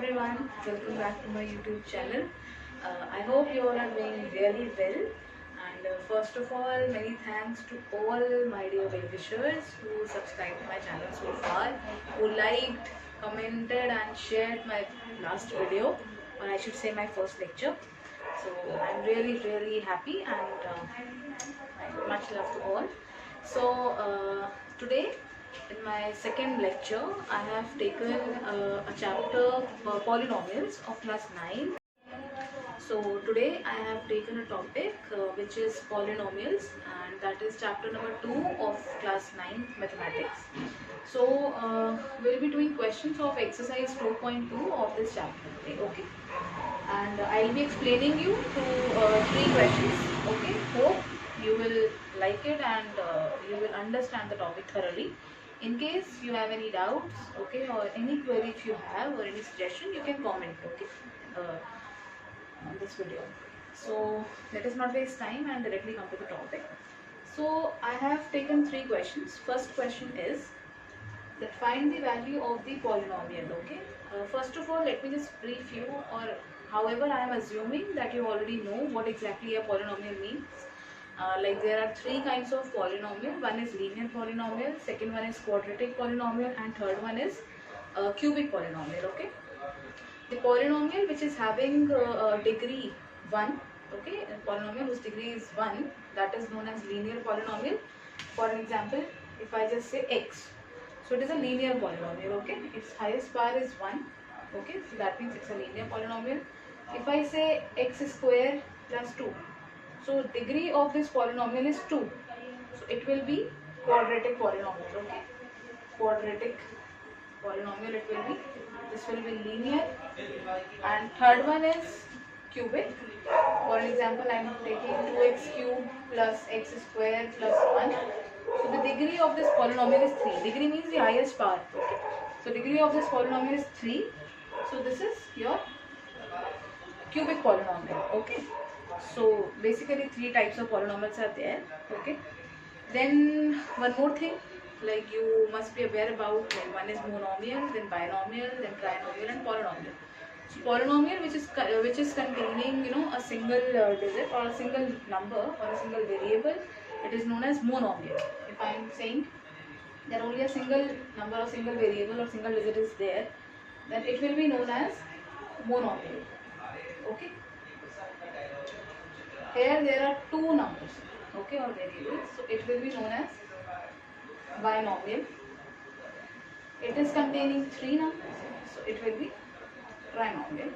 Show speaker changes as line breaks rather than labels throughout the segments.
everyone, welcome back to my YouTube channel. I hope you all are doing really well. And first of all, many thanks to all my dear well-wishers who subscribed to my channel so far, who liked, commented and shared my last video, or I should say my first lecture. So I'm really happy and much love to all. So today in my second lecture, I have taken a chapter polynomials of class 9. So today I have taken a topic which is polynomials, and that is chapter number 2 of class 9 mathematics. So we'll be doing questions of exercise 2.2 of this chapter today, okay? And I'll be explaining you through 3 questions, okay? Hope you will like it and you will understand the topic thoroughly. In case you have any doubts, okay, or any query if you have or any suggestion, you can comment, okay, on this video. So let us not waste time and directly come to the topic. So I have taken 3 questions. First question is that find the value of the polynomial, okay? First of all, let me just brief you, or however I am assuming that you already know what exactly a polynomial means. Like there are 3 kinds of polynomial. One is linear polynomial, second one is quadratic polynomial, and third one is cubic polynomial, okay? The polynomial which is having degree 1, okay, a polynomial whose degree is 1, that is known as linear polynomial. For an example, if I just say x, so it is a linear polynomial, okay, its highest power is 1, okay, so that means it's a linear polynomial. If I say x square plus 2, so degree of this polynomial is 2, so it will be quadratic polynomial, okay, quadratic polynomial it will be. This will be linear. And third one is cubic. For example, I am taking 2x cube plus x square plus 1. So the degree of this polynomial is 3. Degree means the highest power. Okay. So degree of this polynomial is 3. So this is your cubic polynomial. Okay. So basically 3 types of polynomials are there. Okay. Then one more thing, like you must be aware about, like one is monomial, then binomial, then trinomial and polynomial. So polynomial which is containing a single digit or a single number or a single variable, it is known as monomial. If I am saying that only a single number or single variable or single digit is there, then it will be known as monomial. Okay. Here there are 2 numbers, okay, or variables, so it will be known as binomial. It is containing 3 numbers, so it will be trinomial.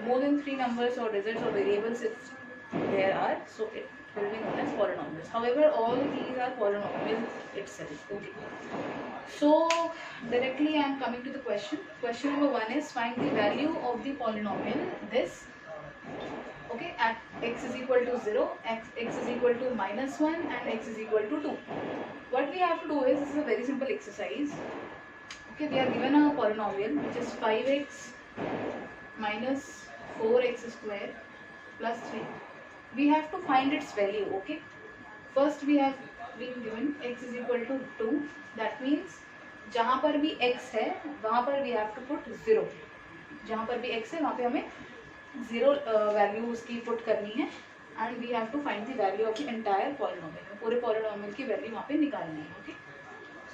More than 3 numbers or digits or variables if there are, so it will be known as polynomials. However, all these are polynomials itself, okay. So directly I am coming to the question. Question number 1 is find the value of the polynomial this, okay, at x is equal to 0, x is equal to minus 1 and x is equal to 2. What we have to do is, this is a very simple exercise. Okay, we are given a polynomial which is 5x minus 4x square plus 3. We have to find its value, okay. First we have been given x is equal to 2. That means जहाँ पर भी x है वहाँ पर we have to put 0. जहाँ पर भी x है वहाँ पे हमें 0 वैल्यू उसकी पुट करनी है, and we have to find the value of the entire polynomial. पूरे पॉलिनोमियल की वैल्यू वहाँ पे निकालनी है, ओके.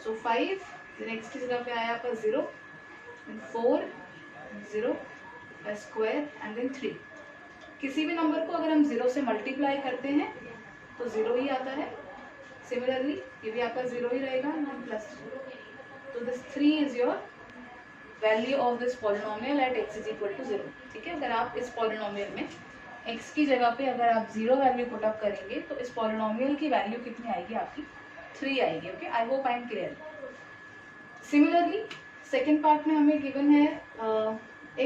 सो 5, नेक्स्ट की जगह पे आया आपका 0, 4, 0 स्क्वायर एंड देन 3. किसी भी नंबर को अगर हम 0 से मल्टीप्लाई करते हैं तो 0 ही आता है. सिमिलरली ये भी आपका 0 ही रहेगा एंड प्लस 3. तो this 3 is your value of this polynomial at x is equal to 0. ठीक है, अगर आप इस पॉलिनोमियल में x की जगह पे अगर आप 0 वैल्यू पुट अप करेंगे तो इस पॉलिनोमियल की वैल्यू कितनी आएगी आपकी? 3 आएगी. Okay, I hope I am clear. Similarly second part में हमें गिवन है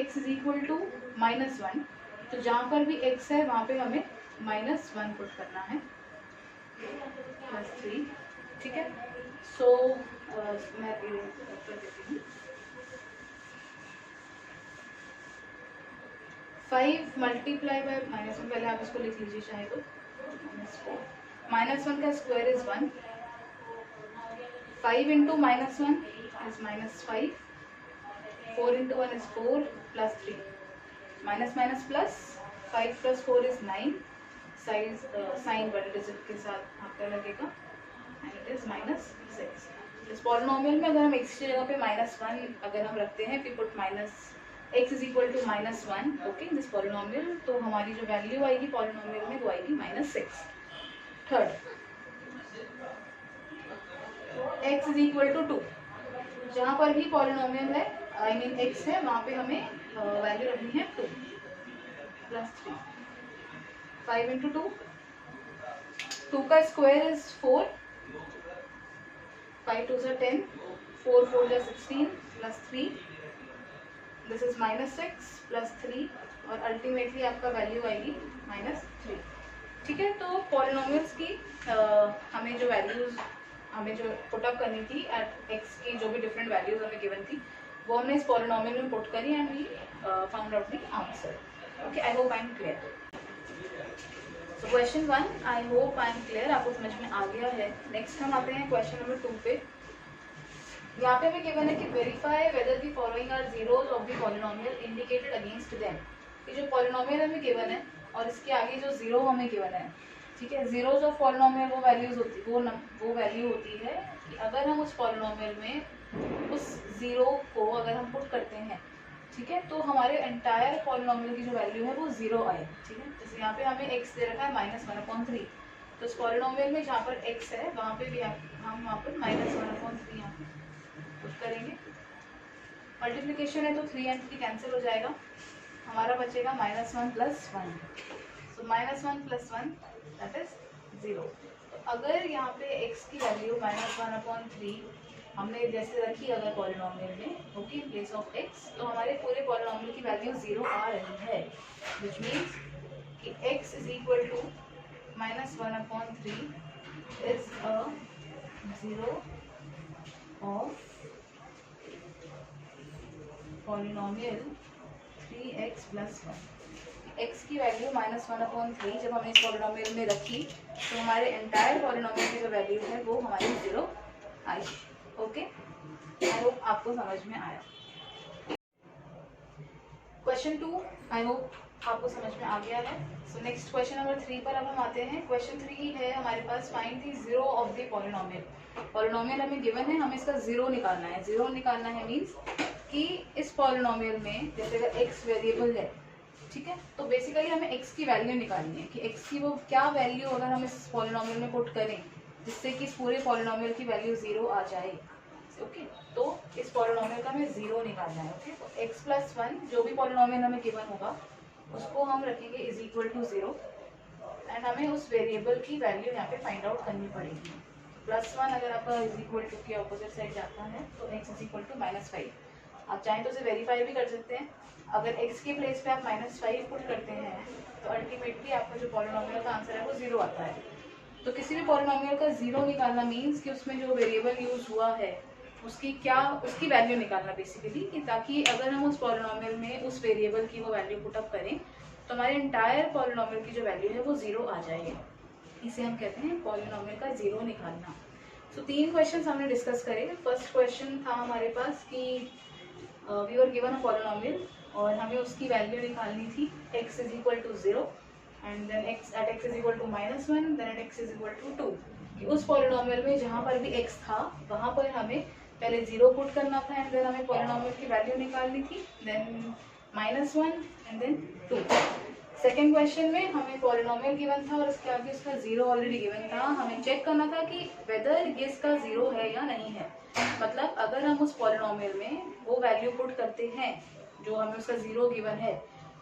x is equal to minus 1. तो जहाँ पर भी x है वहाँ पे हमें माइनस 1 पुट करना है, प्लस 3. ठीक है, सो मैं कर देती हूँ. 5 मल्टीप्लाई बाय माइनस 1, पहले आप इसको लिख लीजिए चाहे तो. माइनस 1 का square is 1. 5 into minus 1 is minus 5. 4 into 1 is 4 plus 3. Minus minus plus, 5 plus 4 is 9. Size sign बड़े डिजिट के साथ आपका लगेगा एंड इट इज -6. इस पॉलिनोमियल में अगर हम x की जगह पे -1 अगर हम रखते हैं, फिर put x is equal to -1, okay, this polynomial, तो हमारी जो वैल्यू आएगी पॉलिनोमियल में वो आएगी -6. Third, x is equal to 2. जहाँ पर भी पॉलिनोमियल है, आई मीन x है, वहाँ पे हमें वैल्यू रखनी है 2 प्लस 3. 5 into 2, 2 का square is 4, 5 2 are 10, 4 4 are 16 plus 3, this is -6 plus 3 और अल्टीमेटली आपका वैल्यू आएगी -3. ठीक है, तो पॉलिनोमियल्स की हमें जो वैल्यूज हमें जो पुटअप करनी थी एट x की जो भी डिफरेंट वैल्यूज हमें गिवन थी, वो हमने इस पॉलिनोमियल में पुट करी and we found out the answer. Okay, I hope I am clear. So question 1, I hope I am clear, आपको समझ में आ गया है. नेक्स्ट हम आते हैं क्वेश्चन नंबर 2 पे. यहाँ पे हमें गिवन है कि verify whether the following are zeros of the polynomial indicated against them. ये जो पॉलिनोमियल हमें गिवन है और इसके आगे जो जीरो हमें गिवन है, ठीक है, जीरोज ऑफ पॉलिनोमियल वो वैल्यूज होती वो वैल्यू होती है कि अगर हम उस पॉलिनोमियल में उस जीरो को अगर हम पुट करते हैं, ठीक है, तो हमारे एंटायर पॉलिनोमियल की जो वैल्यू है वो जीरो आए. ठीक है, जैसे यहाँ पे हमें x दे रखा है -1/3, तो इस पॉलिनोमियल में जहाँ पर x है वहाँ पे भी हम वहाँ पर -1/3 यहाँ पे पुट करेंगे. मल्टीप्लिकेशन है तो 3 and 3 कैंसिल हो जाएगा, हमारा बचेगा -1 + 1. सो -1 + 1 दैट इज 0. तो अगर यहाँ पे x की वैल्यू -1/3 हमने जैसे रखी अगर पॉलिनोमियल में, okay, in place of x, तो हमारे पूरे पॉलिनोमियल की वैल्यू 0 आ रही है, विच मीन्स कि x is equal to -1/3 is a 0 of polynomial 3x + 1. x की वैल्यू -1/3 जब हमने इस पॉलिनोमियल में रखी तो हमारे एंटायर पॉलिनोमियल की जो वैल्यू है वो हमारी 0 आई. ओके, आई होप आपको समझ में आया. क्वेश्चन 2, आई होप आपको समझ में आ गया है. सो नेक्स्ट क्वेश्चन नंबर 3 पर अब हम आते हैं. क्वेश्चन 3 है हमारे पास, find the zero of the polynomial. Polynomial हमें गिवन है, हमें इसका जीरो निकालना है. जीरो निकालना है मीन्स कि इस पॉलिनोमियल में जैसे अगर x वेरिएबल है, ठीक है, तो बेसिकली हमें x की वैल्यू निकालनी है कि x की वो क्या वैल्यू अगर हम इस पॉलिनोमियल में पुट करें जिससे कि इस पूरे पॉलिनोमियल की वैल्यू 0 आ जाए. ओके, तो इस पॉलिनोमियल का हमें 0 निकालना है. ओके, तो x + 1 जो भी पॉलिनोमियल हमें गिवन होगा उसको हम रखेंगे इज इक्वल टू 0 एंड हमें उस वेरिएबल की वैल्यू यहाँ पे फाइंड आउट करनी पड़ेगी. +1 अगर आपका इज इक्वल टू के ऑपोजिट साइड जाता है तो x इज इक्वल टू -5. आप चाहें तो उसे वेरीफाई भी कर सकते हैं. अगर x के प्लेस पे आप -5 पुट करते हैं तो अल्टीमेटली आपका जो पॉलिनोमियल का आंसर है वो 0 आता है. तो किसी भी पॉलिनोमियल का 0 निकालना मीन्स कि उसमें जो वेरिएबल यूज हुआ है उसकी वैल्यू निकालना बेसिकली, कि ताकि अगर हम उस पॉलिनोमियल में उस वेरिएबल की वो वैल्यू पुट अप करें तो हमारे इंटायर पॉलिनोमियल की जो वैल्यू है वो 0 आ जाएगी. इसे हम कहते हैं पॉलिनोमियल का 0 निकालना. सो 3 क्वेश्चन हमने डिस्कस करे. फर्स्ट क्वेश्चन था हमारे पास कि we were given a polynomial और हमें उसकी वैल्यू निकालनी थी x is equal to 0 and then x is equal to -1 then x is equal to 2. कि उस पॉलिनोमियल में जहाँ पर भी x था वहाँ पर हमें पहले 0 पुट करना था एंड देन हमें पॉलिनोमियल की वैल्यू निकालनी थी, then -1 and then 2. Second question में हमें पॉलिनोमियल गिवन था और इसके आगे उसका 0 ऑलरेडी गिवन था. हमें चेक करना था कि वेदर ये इसका 0 है या नहीं है. मतलब अगर हम उस पॉलिनोमियल में वो वैल्यू पुट करते हैं जो हमें उसका 0 गिवन है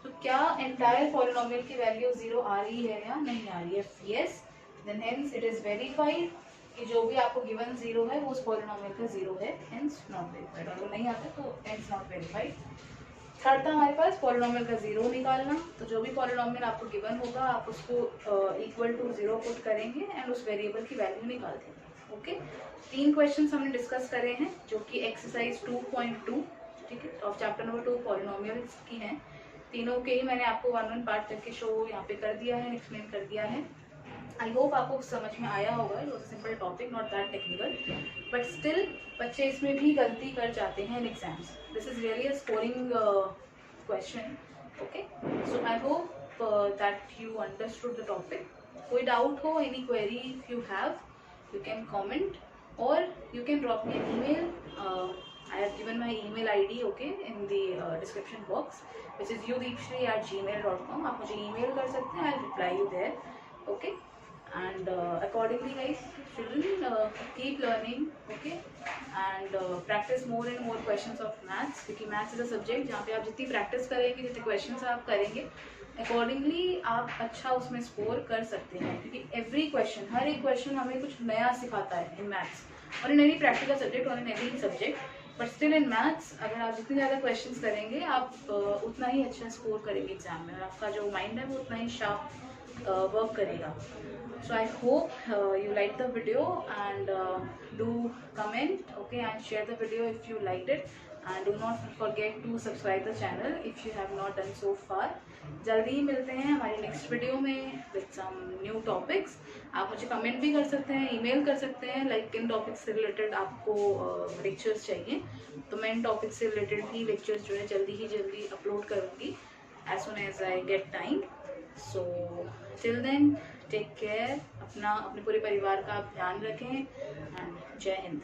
तो क्या एंटायर पॉलिनोमियल की वैल्यू 0 आ रही है या नहीं आ रही है. Yes, then hence it is verified कि जो भी आपको गिवन 0 है वो उस पॉलिनोमियल का 0 है, हेंस नॉट वेरीफाइड. अगर नहीं आता तो हेंस नॉट वेरीफाइड. थर्ड था हमारे पास पॉलिनोमियल का 0 निकालना. तो जो भी पॉलिनोमियल आपको गिवन होगा आप उसको इक्वल टू 0 पुट करेंगे एंड उस वेरिएबल की वैल्यू निकाल देंगे. ओके, 3 क्वेश्चंस हमने डिस्कस करे हैं जो कि एक्सरसाइज 2.2, ठीक है, ऑफ चैप्टर नंबर 2 पॉलिनोमियल्स की हैं. तीनों के ही मैंने आपको 1-1 पार्ट करके शो यहाँ पे कर दिया है, एक्सप्लेन कर दिया है. आई होप आपको समझ में आया होगा. It was a simple topic, not that technical, but still बच्चे इसमें भी गलती कर जाते हैं in exams. This is really a scoring question. Okay, so I hope that you understood the topic. कोई डाउट हो, any query if you have, you can comment or you can drop me an email. I have given my email ID, okay, in the description box, which is udeepshri@gmail.com. आप मुझे email कर सकते हैं. I'll reply you there, okay. And accordingly guys, children, keep learning, okay, and practice more and more questions of maths, क्योंकि maths is a subject जहाँ पे आप जितनी practice करेंगे, जितने questions आप करेंगे, अकॉर्डिंगली आप अच्छा उसमें स्कोर कर सकते हैं. क्योंकि एवरी क्वेश्चन, हर एक क्वेश्चन हमें कुछ नया सिखाता है इन मैथ्स, और इन एनी प्रैक्टिकल सब्जेक्ट और in any subject. But still in maths अगर आप जितने ज़्यादा क्वेश्चंस करेंगे, आप उतना ही अच्छा स्कोर करेंगे एग्जाम में, और आपका जो माइंड है वो उतना ही शार्प वर्क करेगा. So I hope you like the video, and do comment, okay, and share the video if you like it. And do not forget to subscribe the channel if you have not done so far. जल्दी ही मिलते हैं हमारी next video में with some new topics. आप मुझे comment भी कर सकते हैं, ईमेल कर सकते हैं, लाइक किन टॉपिक्स से रिलेटेड आपको लेक्चर्स चाहिए, तो मैं इन टॉपिक से रिलेटेड ही लेक्चर्स जो है जल्दी अपलोड करूँगी as soon as I get time. So till then, take care. अपने पूरे परिवार का आप ध्यान रखें, एंड जय हिंद.